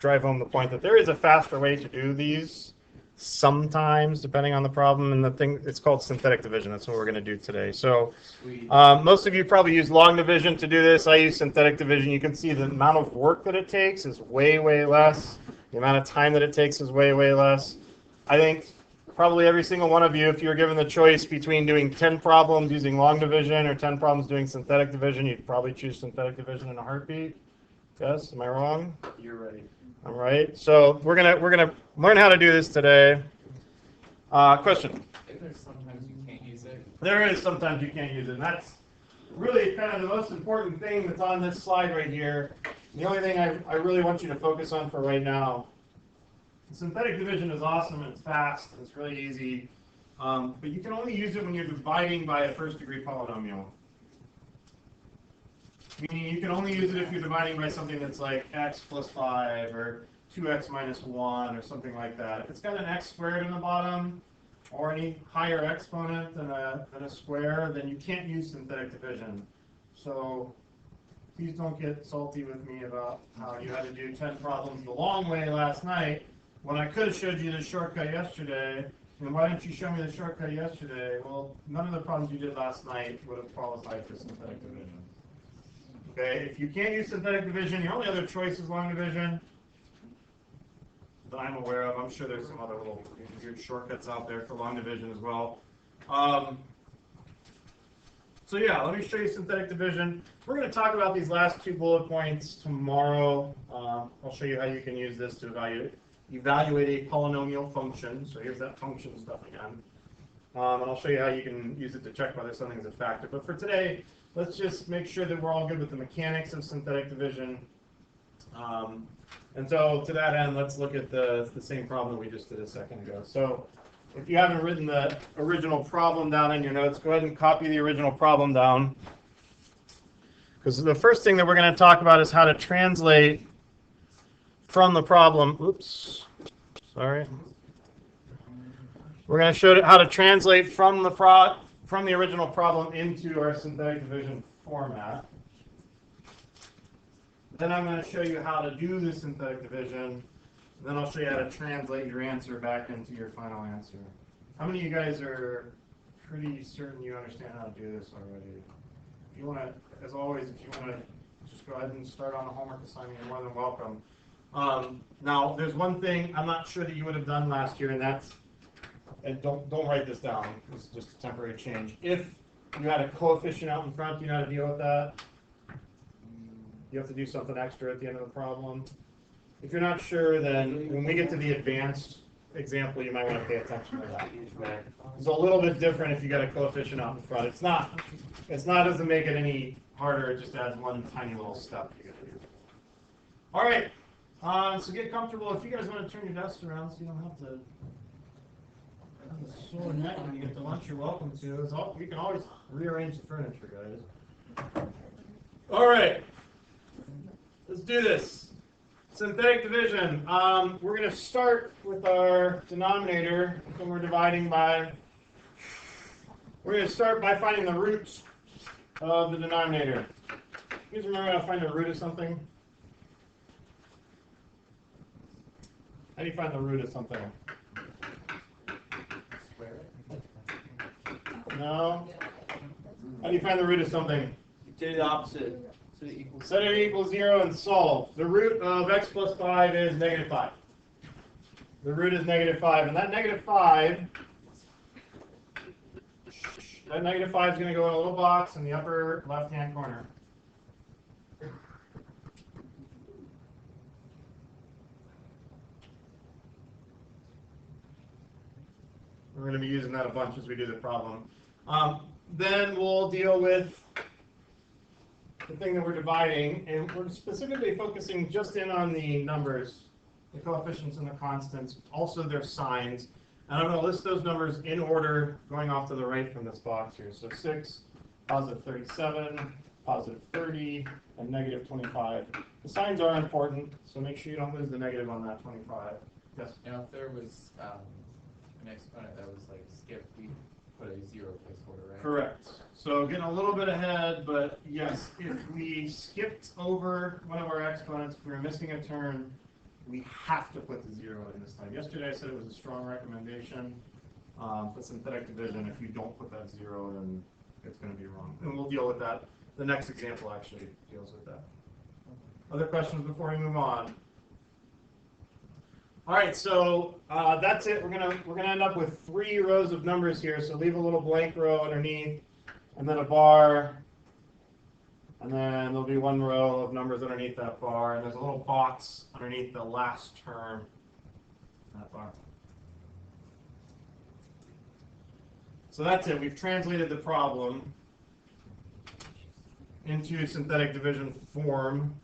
drive home the point that there is a faster way to do these sometimes, depending on the problem. And the thing, it's called synthetic division. That's what we're going to do today. So most of you probably use long division to do this. I use synthetic division. You can see the amount of work that it takes is way, way less. The amount of time that it takes is way, way less. I think probably every single one of you, if you were given the choice between doing 10 problems using long division or 10 problems doing synthetic division, you'd probably choose synthetic division in a heartbeat. Yes, am I wrong? You're right. All right. So we're gonna learn how to do this today. Question. If there's sometimes you can't use it. There is sometimes you can't use it, and that's really kind of the most important thing that's on this slide right here. The only thing I really want you to focus on for right now. Synthetic division is awesome and it's fast and it's really easy, but you can only use it when you're dividing by a first degree polynomial. Meaning you can only use it if you're dividing by something that's like x plus 5 or 2x minus 1 or something like that. If it's got an x squared in the bottom or any higher exponent than a square, then you can't use synthetic division. So please don't get salty with me about how you had to do 10 problems the long way last night when I could have showed you the shortcut yesterday. And why didn't you show me the shortcut yesterday? Well, none of the problems you did last night would have qualified for synthetic division. Okay, if you can't use synthetic division, your only other choice is long division that I'm aware of. I'm sure there's some other little weird shortcuts out there for long division as well. So yeah, let me show you synthetic division. We're going to talk about these last two bullet points tomorrow. I'll show you how you can use this to evaluate a polynomial function. So here's that function stuff again. And I'll show you how you can use it to check whether something is a factor. But for today, let's just make sure that we're all good with the mechanics of synthetic division. And so to that end, let's look at the same problem that we just did a second ago. So if you haven't written the original problem down in your notes, go ahead and copy the original problem down. Because the first thing that we're going to talk about is how to translate from the problem. Oops, sorry. We're going to show how to translate from the original problem into our synthetic division format. Then I'm going to show you how to do the synthetic division. Then I'll show you how to translate your answer back into your final answer. How many of you guys are pretty certain you understand how to do this already? If you want to, as always, if you want to just go ahead and start on the homework assignment, you're more than welcome. Now, there's one thing I'm not sure that you would have done last year, and that's, and don't write this down. It's just a temporary change. If you had a coefficient out in front, do you know how to deal with that? You have to do something extra at the end of the problem. If you're not sure, then when we get to the advanced example, you might want to pay attention to that. It's a little bit different if you got a coefficient out in front. It's not doesn't make it any harder. It just adds one tiny little step you got to do. All right. So get comfortable. If you guys want to turn your desks around so you don't have to have a sore neck when you get to lunch, you're welcome to. We can always rearrange the furniture, guys. All right. Let's do this. Synthetic division. We're going to start with our denominator when we're dividing by. We're going to start by finding the roots of the denominator. You guys remember how to find the root of something? How do you find the root of something? No? How do you find the root of something? You do the opposite. Set it equals 0 and solve. The root of x plus 5 is negative 5. The root is negative 5. And that negative 5 is going to go in a little box in the upper left-hand corner. We're going to be using that a bunch as we do the problem. Then we'll deal with the thing that we're dividing, and we're specifically focusing just in on the numbers, the coefficients and the constants, also their signs. And I'm going to list those numbers in order going off to the right from this box here. So 6, positive 37, positive 30, and negative 25. The signs are important, so make sure you don't lose the negative on that 25. Yes? Now, if there was an exponent that was like skipped, we put a 0 placeholder, right? Correct. So getting a little bit ahead, but yes, if we skipped over one of our exponents, if we were missing a term, we have to put the 0 in this time. Yesterday I said it was a strong recommendation. For synthetic division, if you don't put that 0 in, it's going to be wrong. And we'll deal with that. The next example actually deals with that. Other questions before we move on? All right, so that's it. We're gonna end up with 3 rows of numbers here. So leave a little blank row underneath, and then a bar, and then there'll be 1 row of numbers underneath that bar, and there's a little box underneath the last term in that bar. So that's it. We've translated the problem into synthetic division form.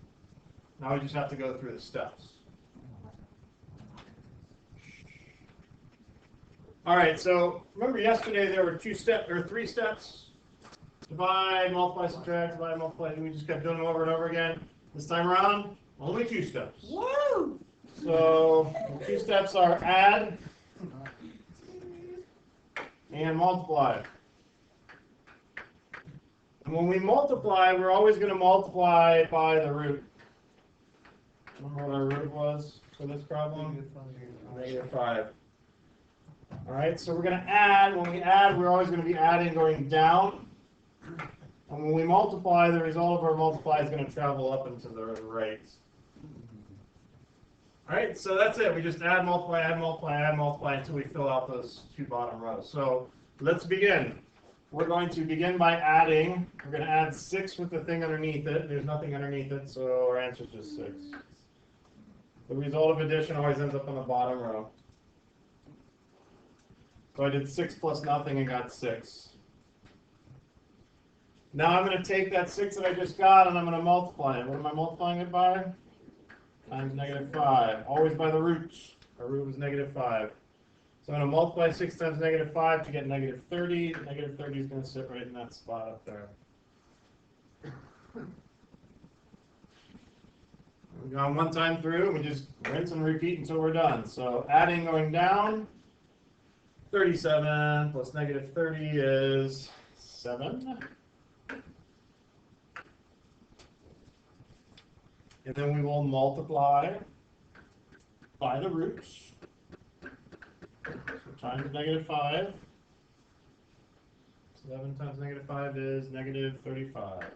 Now we just have to go through the steps. All right, so remember yesterday there were 3 steps. Divide, multiply, subtract, divide, multiply. We just kept doing them over and over again. This time around, only 2 steps. Woo! So the 2 steps are add and multiply. And when we multiply, we're always going to multiply by the root. Remember what our root was for this problem? -5. All right, so we're going to add. When we add, we're always going to be adding going down. And when we multiply, the result of our multiply is going to travel up and to the right. All right, so that's it. We just add, multiply, add, multiply, add, multiply until we fill out those 2 bottom rows. So let's begin. We're going to begin by adding. We're going to add 6 with the thing underneath it. There's nothing underneath it, so our answer is just 6. The result of addition always ends up on the bottom row. So I did 6 plus nothing and got 6. Now I'm going to take that 6 that I just got and I'm going to multiply it. What am I multiplying it by? Times -5. Always by the root. Our root was -5. So I'm going to multiply 6 times -5 to get -30. -30 is going to sit right in that spot up there. We've gone 1 time through, and we just rinse and repeat until we're done. So adding going down, 37 plus -30 is 7. And then we will multiply by the roots. So times -5. 7 times -5 is -35.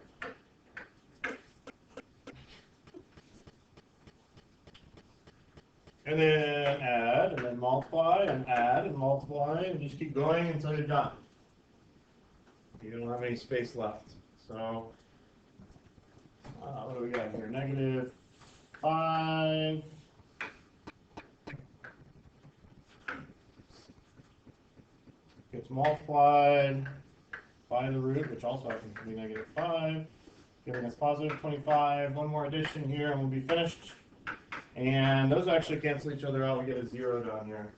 And then add, and then multiply, and add, and multiply, and just keep going until you're done. You don't have any space left. So, what do we got here? -5. Gets multiplied by the root, which also happens to be -5, giving us positive 25. 1 more addition here, and we'll be finished. And those actually cancel each other out. We get a 0 down here.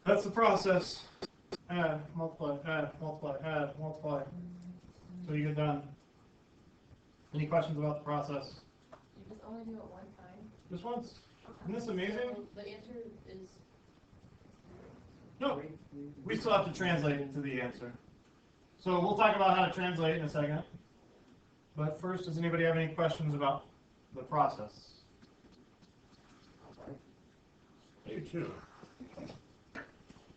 That's the process. Add, multiply, add, multiply, add, multiply. So you get done. Any questions about the process? You just only do it 1 time? Just once. Isn't this amazing? So the answer is... No. We still have to translate it to the answer. So we'll talk about how to translate in a second. But first, does anybody have any questions about the process? You too.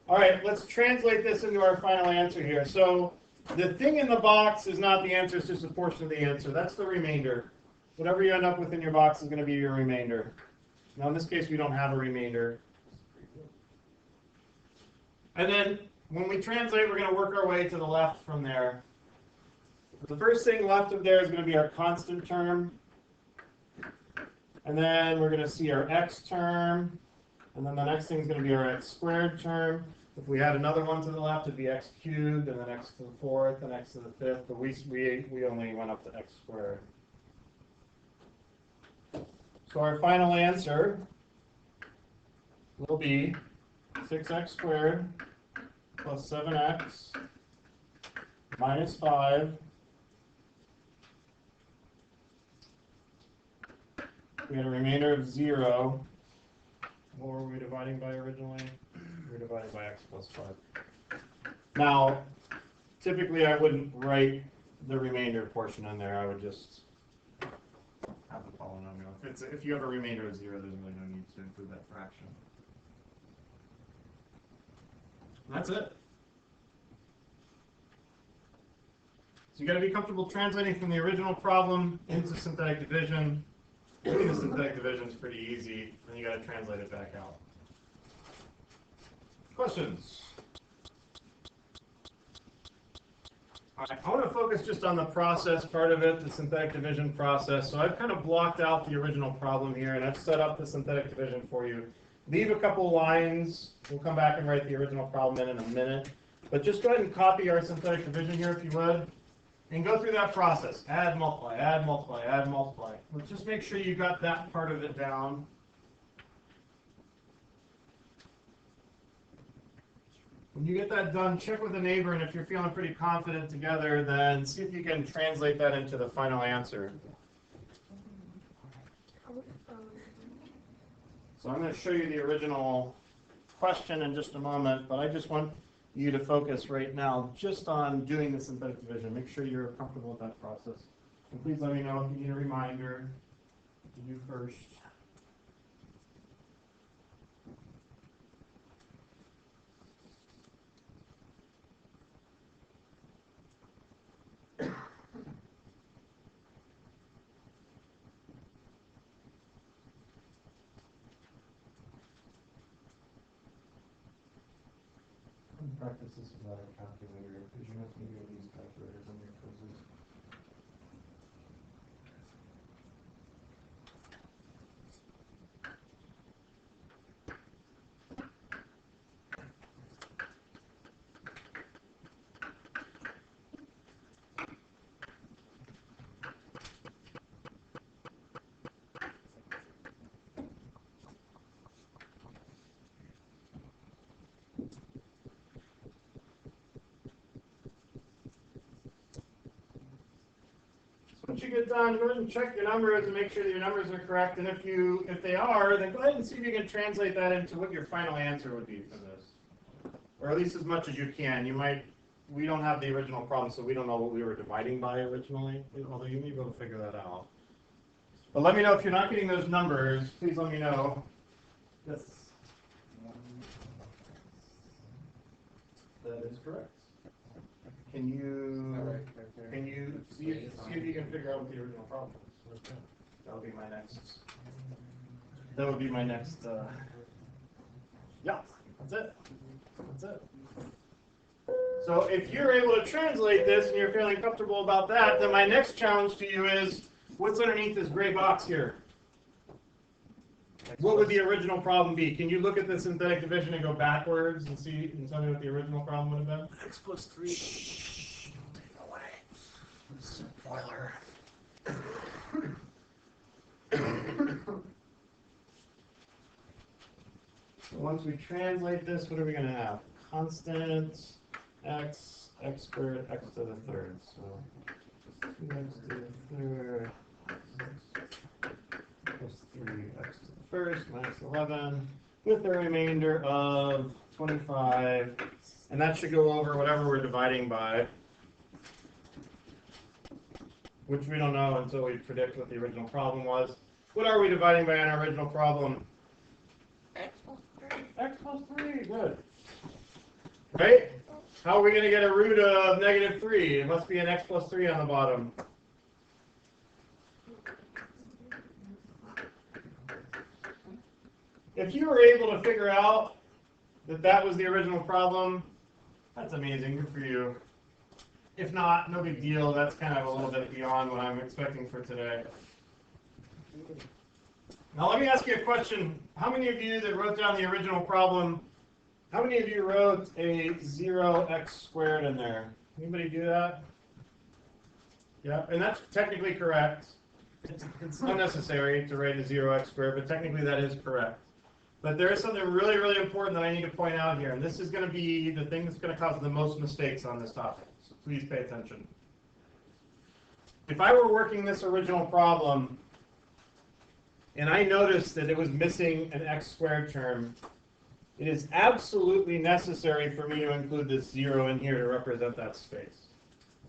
All right, let's translate this into our final answer here. So the thing in the box is not the answer, it's just a portion of the answer. That's the remainder. Whatever you end up with in your box is going to be your remainder. Now in this case, we don't have a remainder. And then when we translate, we're going to work our way to the left from there. The first thing left of there is going to be our constant term. And then we're going to see our x term. And then the next thing is going to be our x squared term. If we had another one to the left, it'd be x cubed, and then x to the 4th, and x to the 5th. But we only went up to x squared. So our final answer will be 6x squared plus 7x minus 5. We had a remainder of 0. What were we dividing by originally? We were dividing by x plus 5. Now, typically I wouldn't write the remainder portion in there. I would just have the polynomial. If you have a remainder of 0, there's really no need to include that fraction. And that's it. So you got to be comfortable translating from the original problem into synthetic division. Doing the synthetic division is pretty easy. Then you got to translate it back out. Questions? All right, I want to focus just on the process part of it, the synthetic division process. So I've kind of blocked out the original problem here, and I've set up the synthetic division for you. Leave a couple lines. We'll come back and write the original problem in a minute. But just go ahead and copy our synthetic division here if you would, and go through that process. Add, multiply, add, multiply, add, multiply. Let's just make sure you got that part of it down. When you get that done, check with a neighbor, and if you're feeling pretty confident together, then see if you can translate that into the final answer. So I'm going to show you the original question in just a moment, but I just want you to focus right now just on doing the synthetic division. Make sure you're comfortable with that process. And please let me know if you need a reminder to do first. Practice this without a calculator, because you have to use these calculators on your quizzes. Once you get done, go ahead and check your numbers and make sure that your numbers are correct. And if they are, then go ahead and see if you can translate that into what your final answer would be for this, or at least as much as you can. We don't have the original problem, so we don't know what we were dividing by originally. Although you may be able to figure that out. But let me know if you're not getting those numbers. Please let me know. Yes. That is correct. Can you see if you can figure out what the original problem is? That would be my next. Yeah, that's it. That's it. So if you're able to translate this and you're feeling comfortable about that, then my next challenge to you is, what's underneath this gray box here? What would the original problem be? Can you look at the synthetic division and go backwards and see and tell me what the original problem would have been? X plus 3. Shh, don't take it away. Spoiler. So once we translate this, what are we going to have? Constant x squared, x to the third. So 2x to the third plus 3x to the first minus 11 with a remainder of 25. And that should go over whatever we're dividing by, which we don't know until we predict what the original problem was. What are we dividing by in our original problem? X plus 3. X plus 3, good. Right? How are we going to get a root of negative 3? It must be an x plus 3 on the bottom. If you were able to figure out that that was the original problem, that's amazing. Good for you. If not, no big deal. That's kind of a little bit beyond what I'm expecting for today. Now let me ask you a question. How many of you that wrote down the original problem, how many of you wrote a 0x squared in there? Anybody do that? Yeah, and that's technically correct. It's unnecessary to write a 0x squared, but technically that is correct. But there is something really, really important that I need to point out here, and this is going to be the thing that's going to cause the most mistakes on this topic. So please pay attention. If I were working this original problem, and I noticed that it was missing an x squared term, it is absolutely necessary for me to include this 0 in here to represent that space.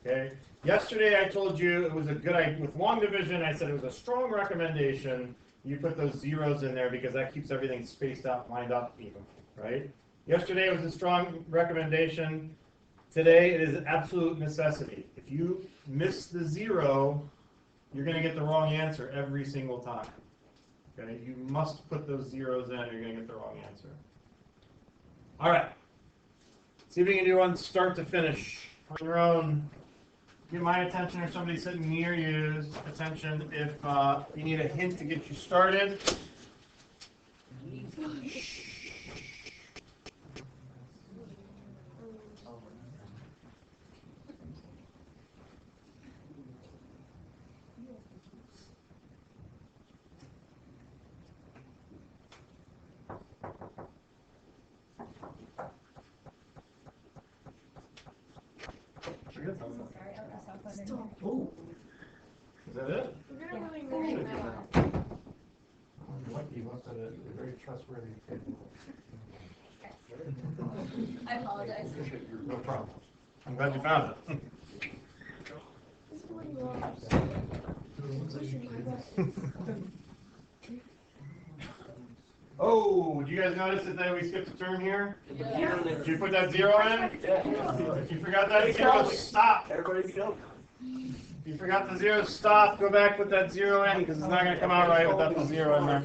Okay? Yesterday I told you it was a good idea. With long division, I said it was a strong recommendation you put those zeros in there because that keeps everything spaced out, lined up even, right? Yesterday it was a strong recommendation. Today it is an absolute necessity. If you miss the 0, you're going to get the wrong answer every single time. Okay? You must put those zeros in or you're going to get the wrong answer. All right. See if you can do one start to finish on your own. Get my attention or somebody sitting near you's attention if you need a hint to get you started. Is that it? You're really moving that one. You're lucky you looked at it. You're very trustworthy. I apologize. No problem. I'm glad you found it. Oh, do you guys notice that we skipped a term here? Yeah. Did you put that 0 in? If you forgot that 0, stop. Everybody be done. If you forgot the 0, stop. Go back, put that 0 in because it's not going to come out right without the 0 in there.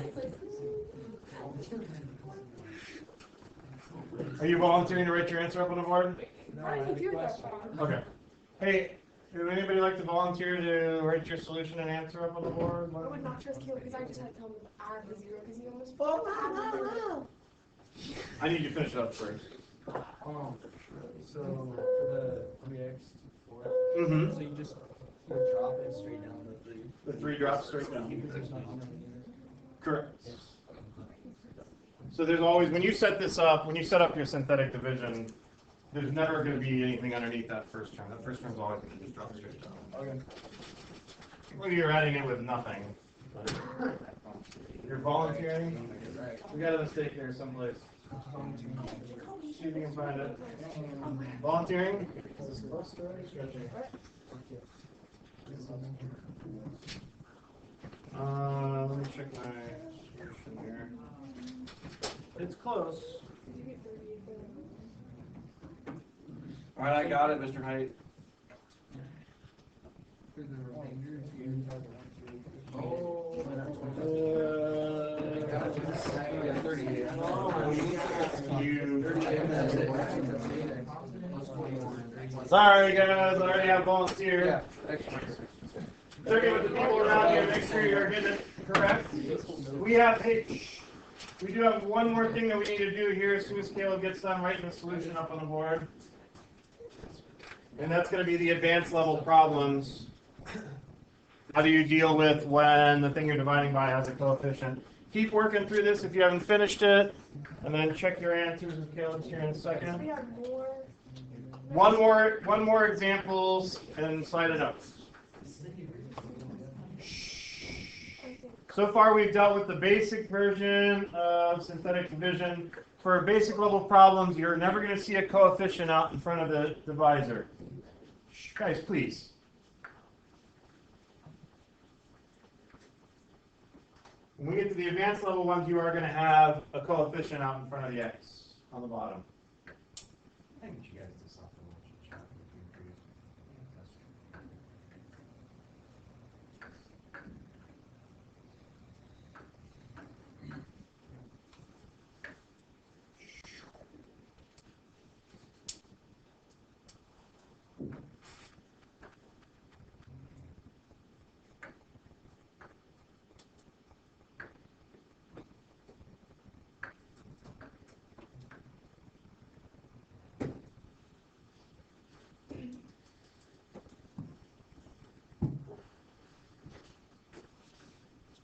Are you volunteering to write your answer up on the board? Okay. Hey, would anybody like to volunteer to write your solution and answer up on the board? I would not trust Caleb because I just had to tell him to add the 0 because he almost. I need you to finish it up first. So for the 3x4, Mm-hmm. so you just drop it straight down the 3. The 3 drops straight down. Because there's nothing underneath it. Correct. So there's always, when you set this up, when you set up your synthetic division, there's never going to be anything underneath that first term. That first term's always going to just drop straight down. Okay. Well, you're adding it with nothing. You're volunteering? We got a mistake there someplace. See if you can find it. Volunteering? Let me check my solution here. It's close. All right, I got it, Mr. Height. For the remainder, you have Sorry guys, I already have volunteer. Check it with the people around here, make sure you're getting it correct. We do have one more thing that we need to do here as soon as Caleb gets done writing the solution up on the board. And that's going to be the advanced level problems. How do you deal with when the thing you're dividing by has a coefficient? Keep working through this if you haven't finished it, and then check your answers with Caleb's here in a second. We have more. One more examples and slide it up. So far we've dealt with the basic version of synthetic division. For basic level problems, you're never going to see a coefficient out in front of the divisor. Guys, please. When we get to the advanced level ones, you are going to have a coefficient out in front of the x on the bottom. I think you guys do something.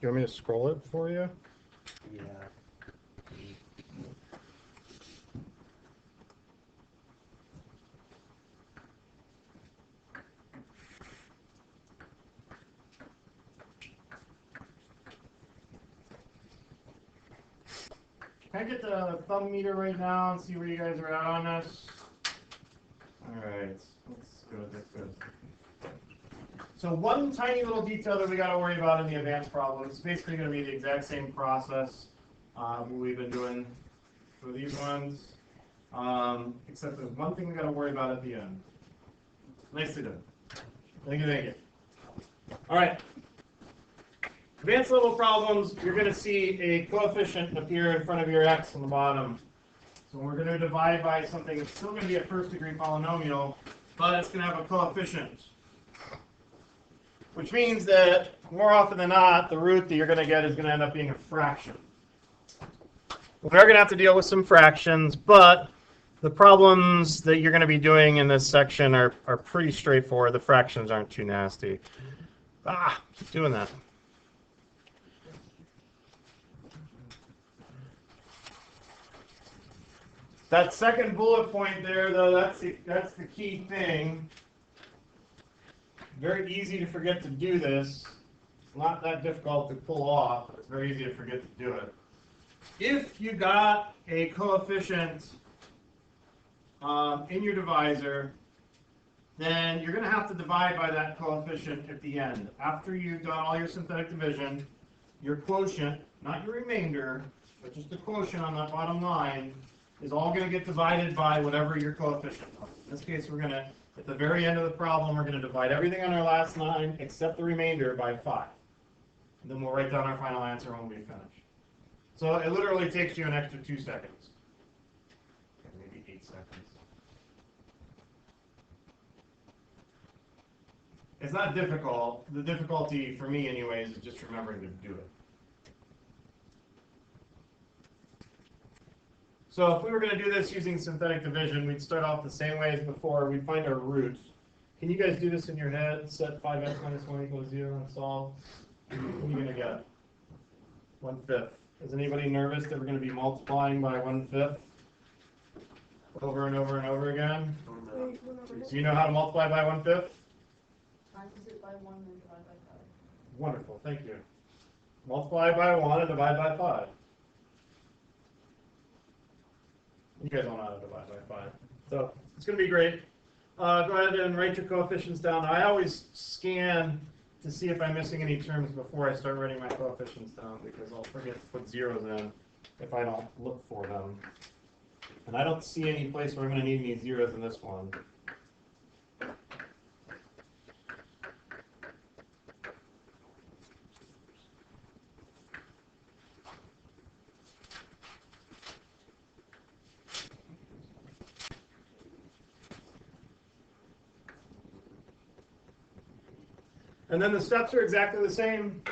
Do you want me to scroll it for you? Yeah. Can I get the thumb meter right now and see where you guys are at on this? Alright, that's good, that's good. So one tiny little detail that we got to worry about in the advanced problem is basically going to be the exact same process we've been doing for these ones, except there's one thing we got to worry about at the end. Nicely done. Thank you, thank you. Alright. Advanced level problems, you're going to see a coefficient appear in front of your x on the bottom. So we're going to divide by something that's still going to be a first degree polynomial, but it's going to have a coefficient. Which means that more often than not, the root that you're going to get is going to end up being a fraction. We are going to have to deal with some fractions, but the problems that you're going to be doing in this section are pretty straightforward. The fractions aren't too nasty. Keep doing that. That second bullet point there, though, that's the key thing. Very easy to forget to do this. It's not that difficult to pull off, but it's very easy to forget to do it. If you got a coefficient in your divisor, then you're going to have to divide by that coefficient at the end. After you've done all your synthetic division, your quotient, not your remainder, but just the quotient on that bottom line, is all going to get divided by whatever your coefficient was. In this case, we're going to, at the very end of the problem, we're going to divide everything on our last line except the remainder by 5. And then we'll write down our final answer when we finish. So it literally takes you an extra 2 seconds. Maybe 8 seconds. It's not difficult. The difficulty, for me anyways, is just remembering to do it. So if we were going to do this using synthetic division, we'd start off the same way as before. We'd find our root. Can you guys do this in your head? Set 5x minus 1 equals 0 and solve. What are you going to get? 1/5. Is anybody nervous that we're going to be multiplying by 1/5 over and over and over again? So you know how to multiply by 1/5? Times it by 1 and divide by 5. Wonderful, thank you. Multiply by 1 and divide by 5. You guys don't know how to divide by 5. So it's going to be great. Go ahead and write your coefficients down. I always scan to see if I'm missing any terms before I start writing my coefficients down, because I'll forget to put zeros in if I don't look for them. And I don't see any place where I'm going to need any zeros in this one. And then the steps are exactly the same.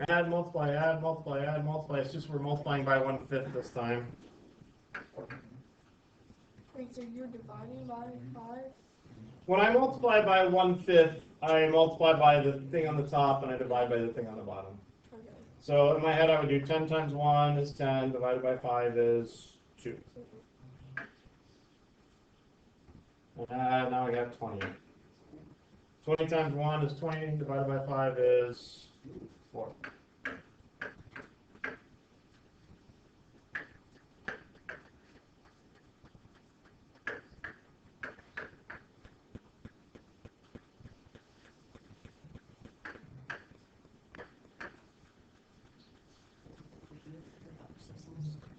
Add, multiply, add, multiply, add, multiply. It's just we're multiplying by 1/5 this time. Wait, so you're dividing by 5? When I multiply by 1/5, I multiply by the thing on the top and I divide by the thing on the bottom. Okay. So in my head I would do 10 times 1 is 10, divided by 5 is 2. And now we have 20. 20 times 1 is 20, divided by 5 is 4.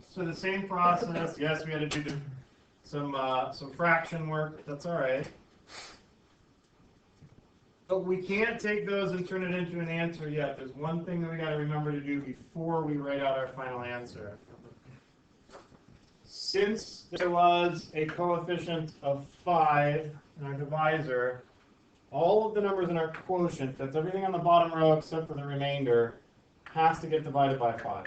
So the same process. Yes, we had to do some fraction work. That's all right. But we can't take those and turn it into an answer yet. There's one thing that we got to remember to do before we write out our final answer. Since there was a coefficient of 5 in our divisor, all of the numbers in our quotient, that's everything on the bottom row except for the remainder, has to get divided by 5.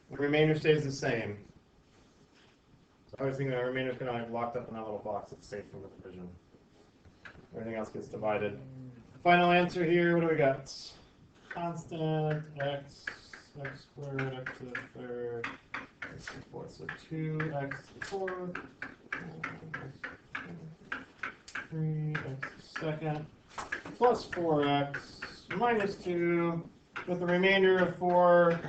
The remainder stays the same. I was thinking the remainder is going to be locked up in that little box that's safe from the division. Everything else gets divided. Final answer here, what do we got? Constant x squared, x to the third, x to the fourth. So 2x to the fourth. 3x second plus 4x minus 2 with the remainder of 4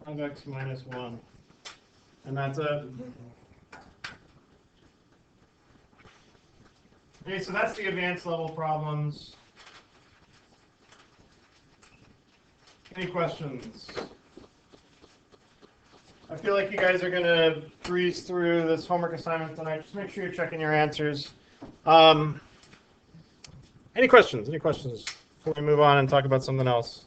5x minus 1. And that's it. Okay, so that's the advanced level problems. Any questions? I feel like you guys are going to breeze through this homework assignment tonight. Just make sure you're checking your answers. Any questions? Any questions before we move on and talk about something else?